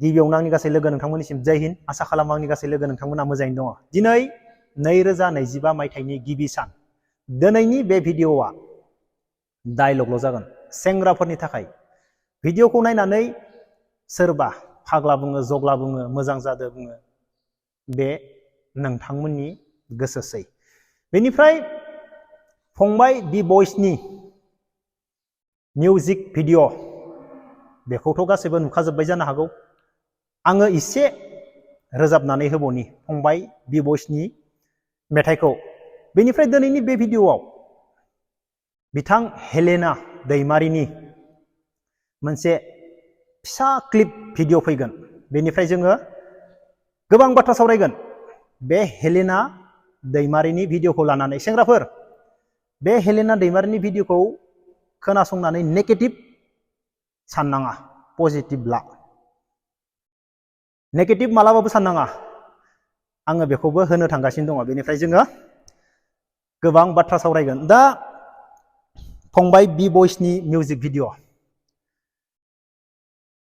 गिबियावनो आंनि गासै लोगो नोंथांमोननिसिम जय हिन्द आसा खालामो आंनि गासै लोगो नोंथांमोना मोजाङैनो दङ। दिनै 2025 मायथाइनि गिबि सान। दिनैनि बे भिडिअआ डायलगल' जागोन सेंग्राफोरनि थाखाय। भिडिअखौ नायनानै सोरबा फाग्ला बुङो, जग्ला बुङो, मोजां जादो बुङो, बे नोंथांमोननि गोसोसै। बेनिफ्राय फंबाय बि बयसनि मिउजिक भिडिअ बेखौथ' गासैबो नुखाजोब्बाय जानो हागौ। आङो एसे रोजाबनानै होबावनि फंबाय बि बयसनि मेथाइखौ। बेनिफ्राय दिनैनि बे भिडिअआव बिथां हेलेना दैमारिनि मोनसे फिसा क्लिप भिडिअ फैगोन। बेनिफ्राय जोङो गोबां बाथ्रा सावरायगोन बे हेलेना दैमारिनि भिडिअखौ लानानै। सेंग्राफोर, बे हेलेना दैमारिनि भिडिअखौ खोनासंनानै नेगेटिभ साननाङा, पजिटिभ ला। नेगेटिभ मालाबाबो साननाङा। आङो बेखौबो होनो थांगासिनो दङ। बेनिफ्राय जोङो गोबां बाथ्रा सावरायगोन। दा फंबाय बि बयसनि मिउजिक भिडिअ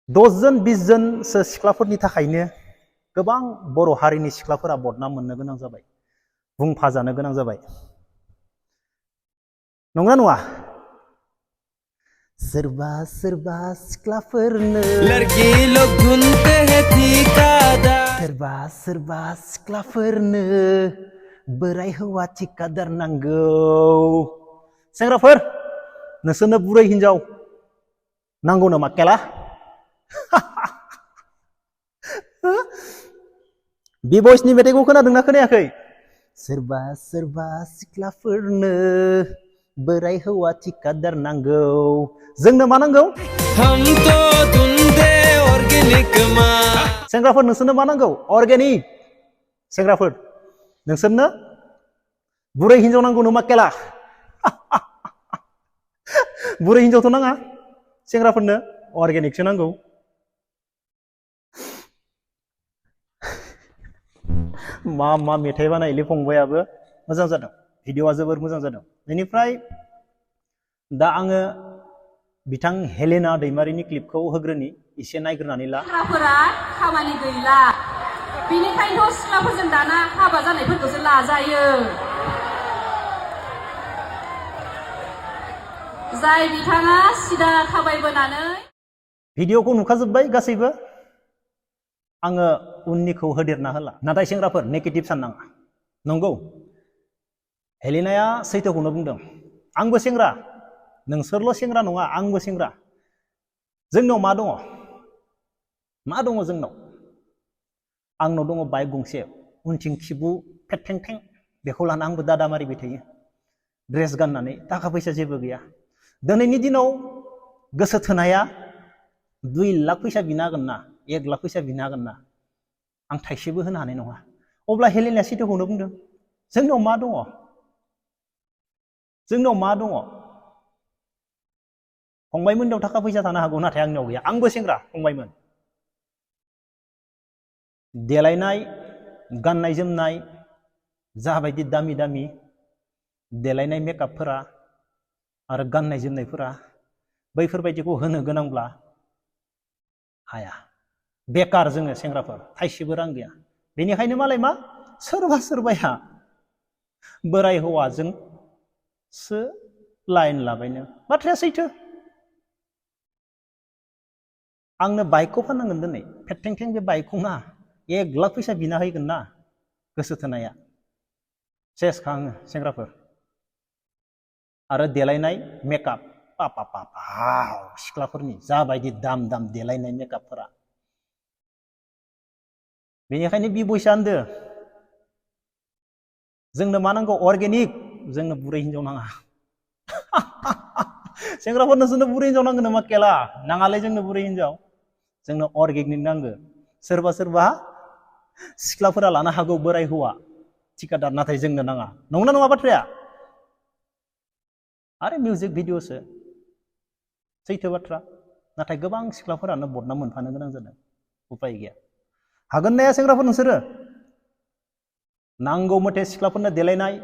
10 जन 20 जनसो सिख्लाफोरनि थाखायनो गोबां बर' हारिनि सिख्लाफोरा बदनाम मोननो गोनां जाबाय, बुंफाजानो गोनां जाबाय। नंगौना नङा? सोरबा सोरबा सिख्लाफोरनो लड़की लोग ढूंढते हैं ठिकादार, सोरबा सोरबा सिख्लाफोरनो बोराय हौवा ठिकादार नांगौ। सेंग्राफोर, नोंसोरनो बुरै हिनजाव नांगौ नामा केला? बि बयसनि मेथाइखौ खोनादोंना खोनायाखै? सोरबा सोरबा सिख्लाफोरनो बोराय हौवा ठिकादार नांगौ। जोंनो मा नांगौ? हम तो ढूंढते ऑर्गेनिक माँ। सेंग्राफोर, नोंसोरनो मा नांगौ? अर्गेनिक। सेंग्राफोर, नोंसोरनो बुरै हिनजाव नांगौ नामा केला? बुरै हिनजावथ' नाङा सेंग्राफोरनो, अर्गेनिकसो नांगौ। मा मा मेथाइ बानायलै फंबायाबो। मोजां जादों, भिडिअआ जोबोर मोजां जादों। बेनिफ्राय दा आङो बिथां हेलेना दैमारिनि क्लिपखौ होग्रोनि, एसे नायग्रोनानै ला। सिख्लाफोरा खामानि गैला, बेनिखायनोथ' सिख्लाफोरजों दाना हाबा जानायफोरखौसो लाजायो। जाय बिथाङा सिदा थाबायबोनानै भिडिअखौ नुखाजोब्बाय गासैबो। आङो उननिखौ होदेरना होला। नाथाय सेंग्राफोर, नेगेटिभ साननाङा। नंगौ, हेलेनाया सैथोखौनो बुंदों। आंबो सेंग्रा, नोंसोरल' सेंग्रा नङा, आंबो सेंग्रा। जोंनाव मा दङ? मा दङ जोंनाव? आंनाव दङ बाइक गंसे, उनथिं खिबु फेथेंथें, बेखौ लाना आंबो दादा मारिबाय थायो ड्रेस गाननानै। थाखा फैसा जेबो गैया। दिनैनि दिनाव गोसो थोनाया 2 लाख फैसा बिनो हागोन ना, 1 लाख फैसा बिनो हागोन ना, आं थाइसेबो होनो हानाय नङा। अब्ला हेलेनाया सैथोखौनो बुंदों। जोंनाव मा दङ? जोंनाव मा दङ? फंबायमोननाव थाखा फैसा थानो हागौ, नाथाय आंनाव गैया। आंबो सेंग्रा फंबायमोन। देलायनाय, गाननाय जोमनाय, जाबायदि दामि दामि देलायनाय मेकआपफोरा आरो गाननाय जोमनायफोरा, बैफोरबायदिखौ होनो गोनांब्ला हाया। बेकार जोङो सेंग्राफोर, थाइसेबो रां गैया। बेनिखायनो मालाय मा सोरबा सोरबाया बोराय हौवाजोंसो लाइन लाबायनो। बाथ्राया सैथो। आंनो बाइकखौ फाननांगोन दिनै, फेथेंथें बे बाइकखौ ना 1 लाख फैसा बिना होगोन ना गोसो थोनाया, सेसखा आङो सेंग्राफोर। आरो देलायनाय मेकआप, सिख्लाफोरनि जाबायदि दाम दाम देलायनाय मेकआपफोरा। बेनिखायनो बि बयसा होनदो जोंनो मा नांगौ? अर्गेनिक। जोंनो बुरै हिनजाव नाङा। सेंग्राफोर, नोंसोरनो बुरै हिनजाव नांगौ नामा केला? नाङालै जोंनो बुरै हिनजाव, जोंनो अर्गेनिक नांगौ। सोरबा सोरबा सिख्लाफोरा लानो हागौ बोराय हौवा ठिकादार, नाथाय जोंनो नाङा। नंगौना नङा बाथ्राया? आरो मिउजिक भिडिअसो, सैथो बाथ्रा। नाथाय गोबां सिख्लाफोरानो बदनाम मोनफानो गोनां जादों। उपाय गैया। हागोन ना सेंग्राफोर नोंसोरो? नांगौ मथे सिख्लाफोरनो देलायनाय,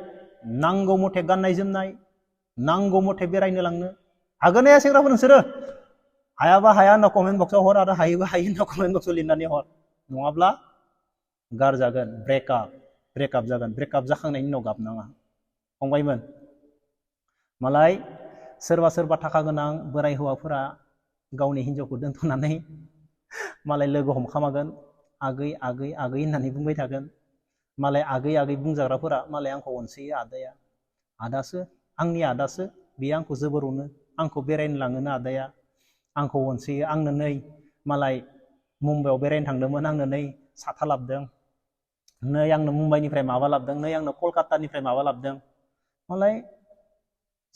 नांगौ मथे गाननाय जोमनाय, नांगौ मथे बेरायनो लांनो हागोन ना सेंग्राफोर नोंसोरो? हायाबा हाया होनना कमेन्ट बक्सआव हर आरो हायोबा हायो होनना कमेन्ट बक्सआव लिरनानै हर नङाब्ला गारजागोन ब्रेकआप जागोन ब्रेकआप जाखांनायनि उनाव गाबनाङा फंबायमोन मालाय सोरबा थाखा गोनां बोराय हौवाफोरा गावनि हिन्जावखौ दोनथ'नानै मालाय लोगो हमखामागोन आगै होननानै बुंबाय थागोन मालाय आगै बुंजाग्राफोरा मालाय आंखौ अनसोयो आदासो आंनि आदासो बेयो आंखौ जोबोर अनो आंखौ बेरायनो लाङोनो आदाया आंखौ अनसोयो आंनो नै मालाय मुम्बाइआव बेरायनो थांदोंमोन आंनो नै साथा लाबोदों नै आंनो मुम्बाइनिफ्राय माबा लाबोदों नै आंनो कलकातानिफ्राय माबा लाबोदों मालाय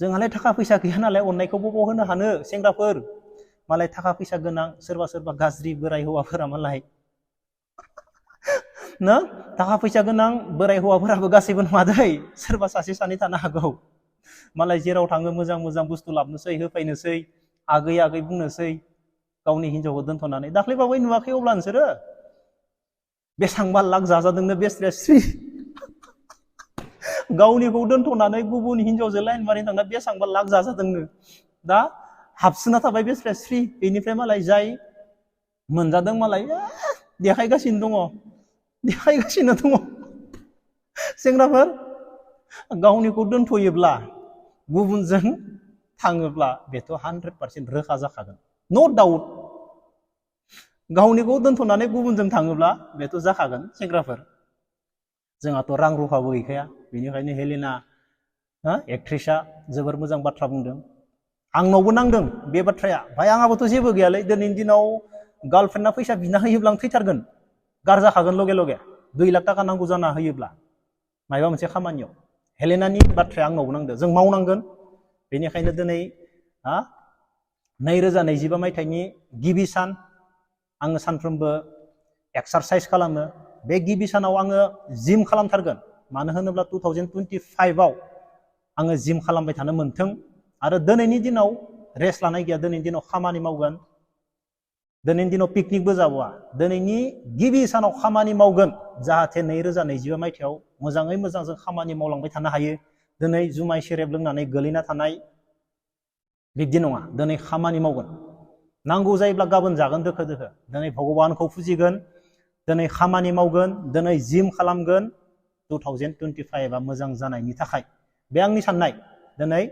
जोंहालाय थाखा फैसा गैया नालाय अननायखौ बबाव होनो हानो सेंग्राफोर मालाय थाखा फैसा गोनां सोरबा गाज्रि बोराय हौवाफोरा मालाय ना थाखा फैसा गोनां बोराय हौवाफोराबो गासैबो नङा दै सोरबा सासे सानै थानो हागौ मालाय जेराव थाङो मोजां बुस्थु लाबनोसै होफैनोसै आगै बुंनोसै गावनि हिन्जावखौ दोनथ'नानै दाख्लैबावै नुवाखै अब्ला नोंसोरो बेसांबा लाख जाजादोंनो बेस्राया स्रि गावनिखौ दोनथ'नानै गुबुन हिन्जावजों लाइन मारिनो थांना बेसांबा लाख जाजादोंनो दा हाबसोना थाबाय बेस्राया स्रि बेनिफ्राय मालाय जाय मोनजादों मालाय देखायगासिनो दङ सेंग्राफोर गावनिखौ दोनथ'योब्ला गुबुनजों थाङोब्ला बेथ' 100% रोखा जाखागोन नो डाउट गावनिखौ दोनथ'नानै गुबुनजों थाङोब्ला बेथ' जाखागोन सेंग्राफोर जोंहाथ' रां रुफाबो गैखाया बेनिखायनो हेलेना एक्ट्रिसआ जोबोर मोजां बाथ्रा बुंदों आंनावबो नांदों बे बाथ्राया भाई आंहाबोथ' जेबो गैयालै दिनैनि दिनाव गार्लफ्रेन्डना फैसा बिना होयोब्ला आं थैथारगोन गारजाखागोन लगे 2 लाख थाखा नांगौ जाना होयोब्ला मायबा मोनसे खामानियाव हेलेनानि बाथ्राया आंनावबो नांदों जों मावनांगोन बेनिखायनो दिनै 2025 मायथाइनि गिबि सान आङो सानफ्रोमबो एक्सारसाइज खालामो बे गिबि सानाव आङो जिम खालामथारगोन मानो होनोब्ला 2025 आव आङो जिम खालामबाय थानो मोनथों आरो दिनैनि दिनाव रेस्ट लानाय गैया दिनैनि दिनाव खामानि मावगोन दिनैनि दिनाव पिकनिकबो जाबावा दिनैनि गिबि सानाव खामानि मावगोन जाहाथे 2025 मायथाइयाव मोजाङै मोजां जों खामानि मावलांबाय थानो हायो दिनै जुमाय सेरेब लोंनानै गोलैना थानाय बिब्दि नङा दिनै खामानि मावगोन नांगौ जायोब्ला गाबोन जागोन दोखो दिनै भगबानखौ फुजिगोन दिनै खामानि मावगोन दिनै जिम खालामगोन 2025 आ मोजां जानायनि थाखाय बे आंनि साननाय दिनै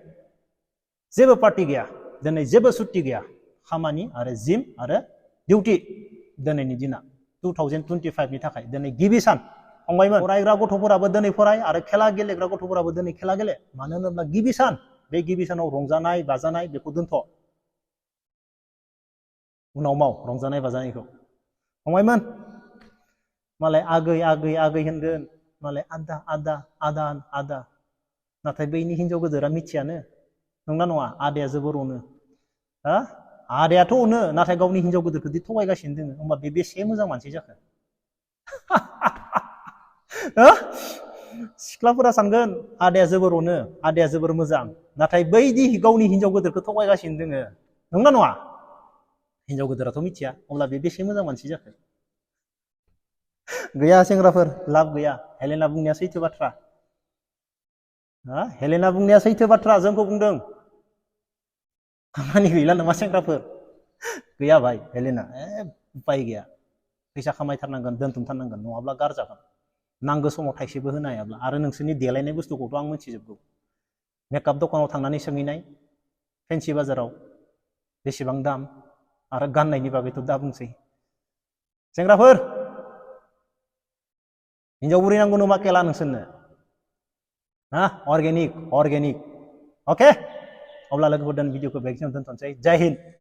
जेबो पार्टी गैया दिनै जेबो सुट्टी गैया खामानि आरो जिम आरो डिउटी दिनैनि दिना 2025 नि थाखाय दिनै गिबि सान फंबायमोन फरायग्रा गथ'फोराबो दिनै फराय आरो खेला गेलेग्रा गथ'फोराबो दिनै खेला गेले मानो होनोब्ला गिबि सान बे गिबि सानाव रंजानाय बाजानाय बेखौ दोनथ' उनाव माव रंजानाय बाजानायखौ फंबायमोन मालाय आगै होनगोन मालाय आदा नाथाय बैनि हिन्जाव गोदोरा मिथियानो नंना नङा आदाया जोबोर अनो आदायाथ' अनो नाथाय गावनि हिन्जाव गोदोरखौ थगायगासिनो दोङो होमबा बे बेसे मोजां मानसि जाखो सिख्लाफोरा सानगोन आदाया जोबोर अनो आदाया जोबोर मोजां नाथाय बैदि गावनि हिन्जाव गोदोरखौ थगायगासिनो दोङो नंना नङा हिन्जाव गोदोराथ' मिथिया अब्ला बे बेसे मोजां मानसि जाखो गैया सेंग्राफोर लाब गैया हेलेना बुंनाया सैथो बाथ्रा हेलेना बुंनाया सैथो बाथ्रा जोंखौ बुंदों खामानि गैला नामा सेंग्राफोर गैया भाई हेलेना उपाय गैया फैसा खामायथारनांगोन दोनथुमथारनांगोन नङाब्ला गारजागोन नांगौ समाव थाइसेबो होनो हायाब्ला आरो नोंसोरनि देलायनाय बुस्थुखौथ' आं मिथिजोबगौ मेकआप दखानाव थांनानै सोंहैनाय फेन्सि बाजाराव बेसेबां दाम आरो गाननायनि बागैथ' दा बुंसै सेंग्राफोर हिन्जाव बुरि नांगौ नामा केला नोंसोरनो अर्गेनिक अके अब्ला लोगोफोर भिडिअखौ बेखिनियाव दोनथ'नोसै जय हिन्द